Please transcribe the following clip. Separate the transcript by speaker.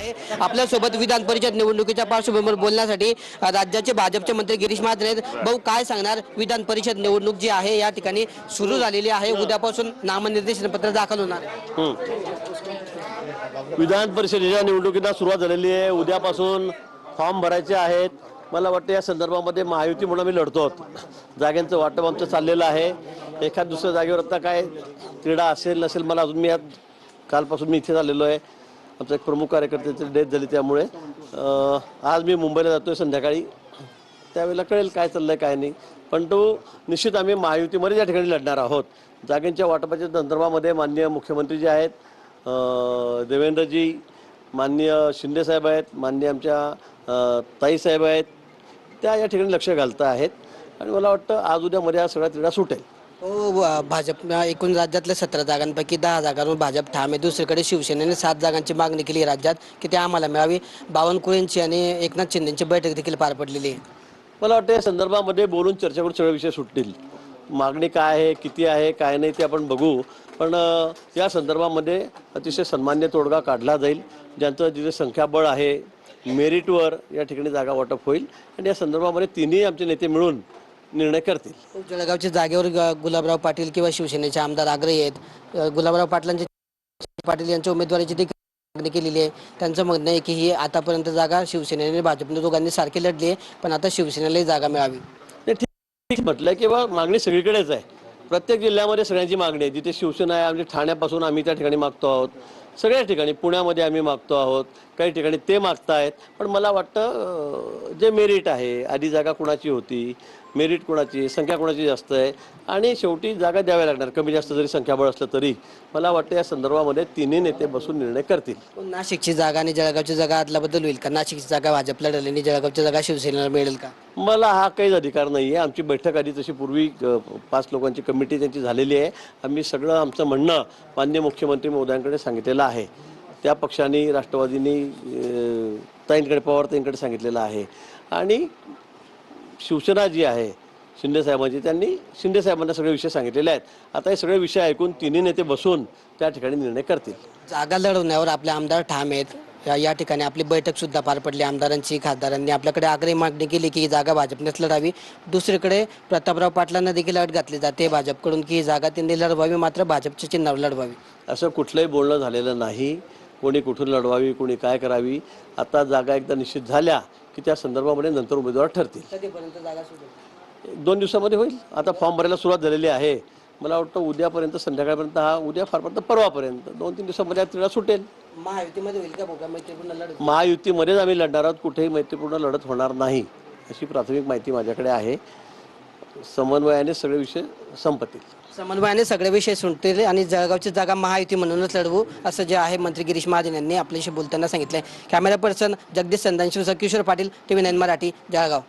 Speaker 1: आहे आपल्यासोबत विधान परिषद निवडणुकीच्या पार्श्वभूमीवर बोलण्यासाठी राज्याचे भाजपचे मंत्री गिरीश महाजन आहेत। भाऊ काय सांगणार, विधान परिषद निवडणूक जी आहे या ठिकाणी सुरू झालेली आहे, उद्यापासून नामनिर्देशन पत्र दाखल होणार आहे।
Speaker 2: विधान परिषदेच्या निवडणुकीला सुरुवात झालेली आहे। उद्यापासून फॉर्म भरायचे आहेत। मला वाटतं या संदर्भामध्ये महायुती म्हणून आम्ही लढतो। जागांचं वाटप आमचं चाललेलं आहे। एखाद दुसऱ्या जागेवर आता काय क्रीडा असेल नसेल मला अजून मी कालपासून मी इथे झालेलो आहे। आमचा एक प्रमुख कार्यकर्त्याची डेथ झाली त्यामुळे आज मी मुंबईला जातोय संध्याकाळी, त्यावेळेला कळेल काय चाललंय काय नाही। पण तो निश्चित आम्ही महायुतीमध्ये या ठिकाणी लढणार आहोत। जागांच्या वाटपाच्या संदर्भामध्ये माननीय मुख्यमंत्री जे आहेत देवेंद्रजी, माननीय शिंदे साहेब आहेत, माननीय आमच्या ताई साहेब आहेत, त्या या ठिकाणी लक्ष घालत आहेत आणि मला वाटतं आज उद्यामध्ये हा सगळा तिढा सुटेल।
Speaker 1: भाजप एकूण राज्यातल्या 17 जागांपैकी 10 जागांवर भाजप ठाम आहे। दुसरीकडे शिवसेनेने 7 जागांची मागणी केली राज्यात की ते आम्हाला मिळावी। बावनकुळेंची आणि एकनाथ शिंदेची बैठक देखील पार पडलेली आहे।
Speaker 2: मला वाटतं या संदर्भामध्ये बोलून चर्चा करून सगळे विषय सुटतील। मागणी काय आहे, किती आहे, काय नाही ते आपण बघू, पण या संदर्भामध्ये अतिशय सन्मान्य तोडगा काढला जाईल। ज्यांचं जिथे संख्याबळ आहे मेरिटवर या ठिकाणी जागा वाटप होईल आणि या संदर्भामध्ये तिन्ही आमचे नेते मिळून निर्णय करतील।
Speaker 1: जळगावच्या जागेवर गुलाबराव पाटील किंवा शिवसेनेचे आमदार आग्रही आहेत। गुलाबराव पाटील यांच्या उमेदवारीची देखील मागणी केलेली आहे। त्यांचं म्हणणं आहे की ही आतापर्यंत जागा शिवसेनेने भाजपने दोघांनी सारखी लढली आहे, पण आता शिवसेनेलाही जागा मिळावी।
Speaker 2: ठीक म्हटलं की बा मागणी सगळीकडेच आहे। प्रत्येक जिल्ह्यामध्ये सगळ्यांची मागणी आहे। जिथे शिवसेना आहे म्हणजे ठाण्यापासून आम्ही त्या ठिकाणी मागतो आहोत, सगळ्या ठिकाणी पुण्यामध्ये आम्ही मागतो आहोत, काही ठिकाणी ते मागतायत। पण मला वाटतं जे मेरिट आहे, आधी जागा कुणाची होती, मेरिट कुणाची, संख्या कुणाची जास्त आहे आणि शेवटी जागा द्याव्या लागणार, कमी जास्त जरी संख्याबळ असलं तरी। मला वाटतं या संदर्भामध्ये तिन्ही नेते बसून निर्णय करतील।
Speaker 1: नाशिकची जागा आणि जळगावची जागा अदलाबदल होईल का? नाशिकची जागा भाजपला लढली आणि जळगावची जागा शिवसेनेला मिळेल का?
Speaker 2: मला हा काहीच अधिकार नाही आहे। आमची बैठक आधी तशी पूर्वी 5 लोकांची कमिटी त्यांची झालेली आहे। आम्ही सगळं आमचं म्हणणं माननीय मुख्यमंत्री महोदयांकडे सांगितलेलं आहे। त्या पक्षाने राष्ट्रवादीने ताईंकडे पवारताईंकडे सांगितलेलं आहे आणि शिवसेना जी आहे शिंदे साहेबांची त्यांनी शिंदे साहेबांना सगळे विषय सांगितलेले आहेत। आता हे सगळे विषय ऐकून तिन्ही नेते बसून त्या ठिकाणी निर्णय करतील।
Speaker 1: जागा लढवण्यावर आपले आमदार ठाम आहेत। या ठिकाणी आपली बैठक सुद्धा पार पडली। आमदारांची, खासदारांनी आपल्याकडे आग्रही मागणी केली की ही जागा भाजपनेच लढावी। दुसरीकडे प्रतापराव पाटलांना देखील अट घातली जाते भाजपकडून की ही जागा त्यांनी लढवावी, मात्र भाजपच्या चिन्हावर लढवावी।
Speaker 2: असं कुठलंही बोलणं झालेलं नाही। कोणी कुठून लढवावी, कोणी काय करावी, आता जागा एकदा निश्चित झाल्या की त्या संदर्भामध्ये नंतर उमेदवार ठरतील।
Speaker 1: कधीपर्यंत जागा सुटेल?
Speaker 2: 2 दिवसामध्ये होईल। आता फॉर्म भरायला सुरुवात झालेली आहे। मला वाटतं उद्यापर्यंत, संध्याकाळपर्यंत, हा उद्या फारपर्यंत परवापर्यंत 2-3 दिवसामध्ये तिढा सुटेल।
Speaker 1: महायुतीमध्ये होईल का बघा मैत्रीपूर्ण लढत?
Speaker 2: महायुतीमध्येच आम्ही लढणार आहोत, कुठेही मैत्रीपूर्ण लढत होणार नाही अशी प्राथमिक माहिती माझ्याकडे आहे। समन्वयाने सगळे विषय संपतील।
Speaker 1: समन्वयाने सगळे विषय सुटतील आणि जळगावची जागा महायुती म्हणूनच लढवू असं जे आहे मंत्री गिरीश महाजन यांनी आपल्याशी बोलताना सांगितलंय। Camera person Jagdish Sandhanshi Kishor Patil, TV9 Marathi, Jalgaon.